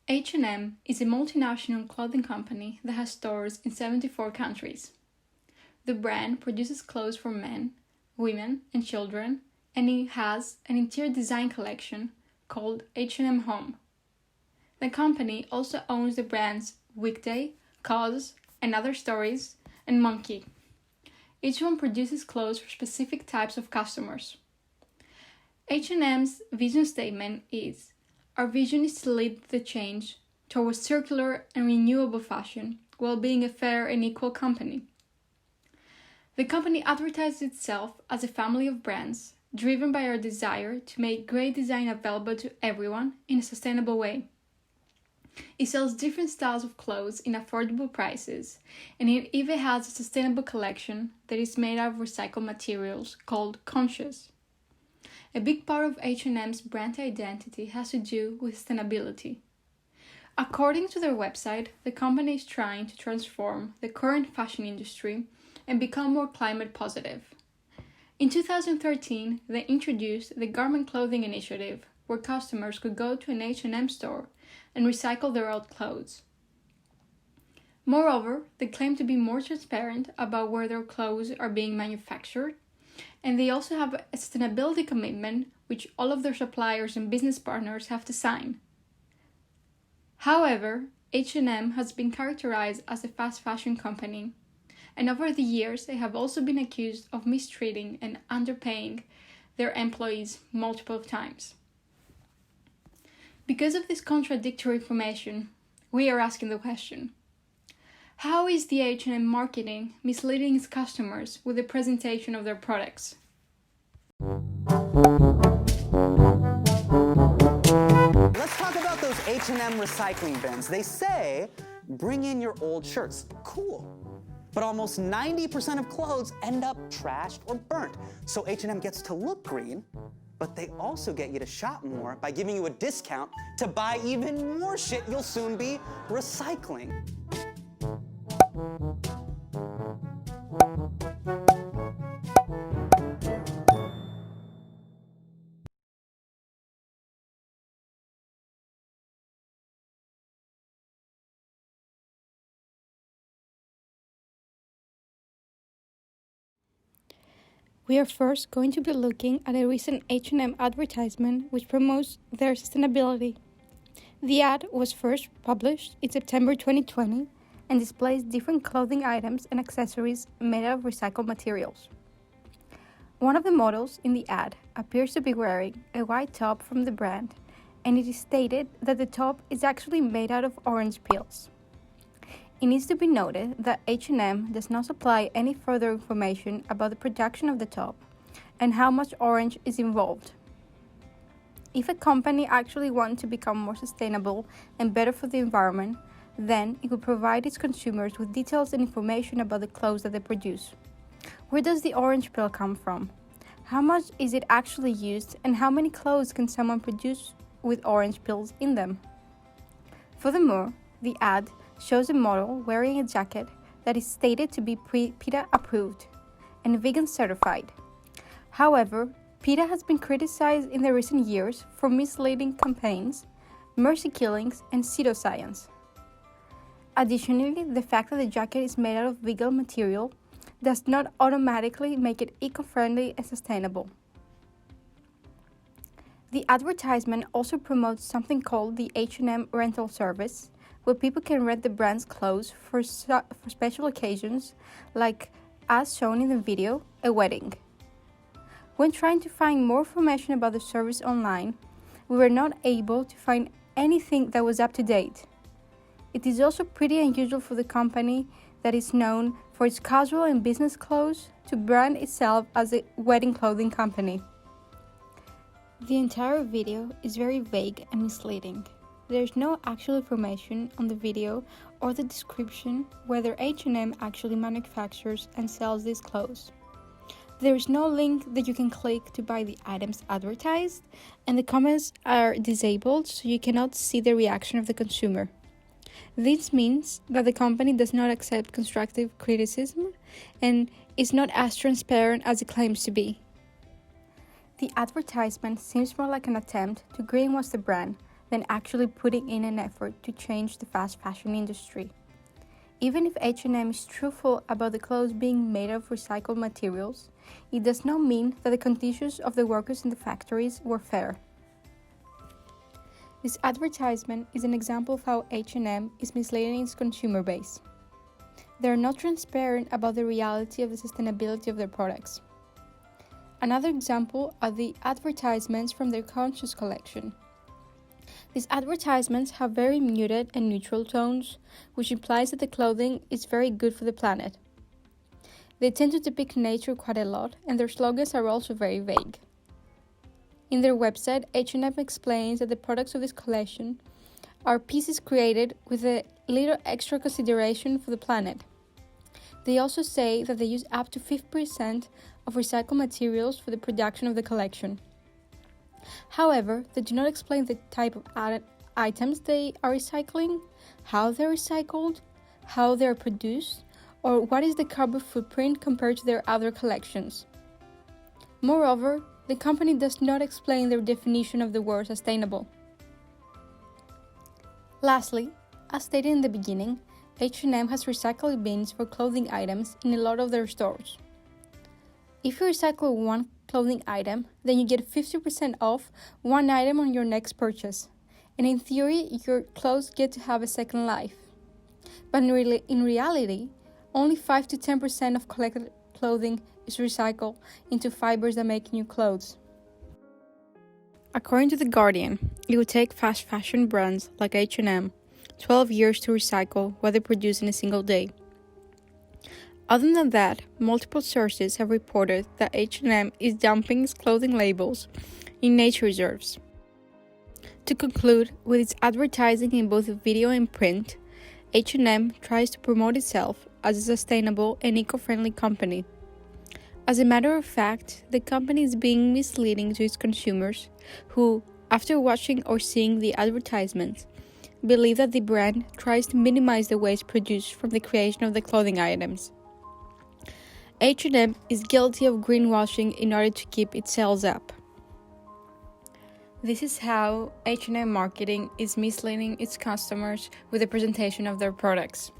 H&M is a multinational clothing company that has stores in 74 countries. The brand produces clothes for men, women, and children, and it has an interior design collection called H&M Home. The company also owns the brands Weekday, COS, and Other Stories, and Monkey. Each one produces clothes for specific types of customers. H&M's vision statement is, "Our vision is to lead the change towards circular and renewable fashion while being a fair and equal company." The company advertises itself as a family of brands driven by our desire to make great design available to everyone in a sustainable way. It sells different styles of clothes in affordable prices, and it even has a sustainable collection that is made out of recycled materials called Conscious. A big part of H&M's brand identity has to do with sustainability. According to their website, the company is trying to transform the current fashion industry and become more climate positive. In 2013, they introduced the Garment Clothing Initiative, where customers could go to an H&M store and recycle their old clothes. Moreover, they claim to be more transparent about where their clothes are being manufactured, and they also have a sustainability commitment which all of their suppliers and business partners have to sign. However, H&M has been characterized as a fast fashion company, and over the years they have also been accused of mistreating and underpaying their employees multiple times. Because of this contradictory information, we are asking the question: how is the H&M marketing misleading its customers with the presentation of their products? Let's talk about those H&M recycling bins. They say, bring in your old shirts. Cool. But almost 90% of clothes end up trashed or burnt. So H&M gets to look green, but they also get you to shop more by giving you a discount to buy even more shit you'll soon be recycling. We are first going to be looking at a recent H&M advertisement which promotes their sustainability. The ad was first published in September 2020 and displays different clothing items and accessories made out of recycled materials. One of the models in the ad appears to be wearing a white top from the brand, and it is stated that the top is actually made out of orange peels. It needs to be noted that H&M does not supply any further information about the production of the top and how much orange is involved. If a company actually wants to become more sustainable and better for the environment, then it would provide its consumers with details and information about the clothes that they produce. Where does the orange peel come from? How much is it actually used, and how many clothes can someone produce with orange peels in them? Furthermore, the ad shows a model wearing a jacket that is stated to be PETA approved and vegan certified. However, PETA has been criticized in the recent years for misleading campaigns, mercy killings, and pseudoscience. Additionally, the fact that the jacket is made out of vegan material does not automatically make it eco-friendly and sustainable. The advertisement also promotes something called the H&M rental service, where people can rent the brand's clothes for special occasions, like, as shown in the video, a wedding. When trying to find more information about the service online, we were not able to find anything that was up to date. It is also pretty unusual for the company that is known for its casual and business clothes to brand itself as a wedding clothing company. The entire video is very vague and misleading. There is no actual information on the video or the description whether H&M actually manufactures and sells these clothes. There is no link that you can click to buy the items advertised, and the comments are disabled so you cannot see the reaction of the consumer. This means that the company does not accept constructive criticism and is not as transparent as it claims to be. The advertisement seems more like an attempt to greenwash the brand than actually putting in an effort to change the fast fashion industry. Even if H&M is truthful about the clothes being made of recycled materials, it does not mean that the conditions of the workers in the factories were fair. This advertisement is an example of how H&M is misleading its consumer base. They are not transparent about the reality of the sustainability of their products. Another example are the advertisements from their Conscious collection. These advertisements have very muted and neutral tones, which implies that the clothing is very good for the planet. They tend to depict nature quite a lot, and their slogans are also very vague. In their website, H&M explains that the products of this collection are pieces created with a little extra consideration for the planet. They also say that they use up to 50% of recycled materials for the production of the collection. However, they do not explain the type of items they are recycling, how they're recycled, how they are produced, or what is the carbon footprint compared to their other collections. Moreover, the company does not explain their definition of the word sustainable. Lastly, as stated in the beginning, H&M has recycling bins for clothing items in a lot of their stores. If you recycle one clothing item, then you get 50% off one item on your next purchase. And in theory, your clothes get to have a second life. But in reality, only 5 to 10% of collected clothing is recycled into fibers that make new clothes. According to The Guardian, it would take fast fashion brands like H&M 12 years to recycle what they produce in a single day. Other than that, multiple sources have reported that H&M is dumping its clothing labels in nature reserves. To conclude, with its advertising in both video and print, H&M tries to promote itself as a sustainable and eco-friendly company. As a matter of fact, the company is being misleading to its consumers who, after watching or seeing the advertisements, believe that the brand tries to minimize the waste produced from the creation of the clothing items. H&M is guilty of greenwashing in order to keep its sales up. This is how H&M marketing is misleading its customers with the presentation of their products.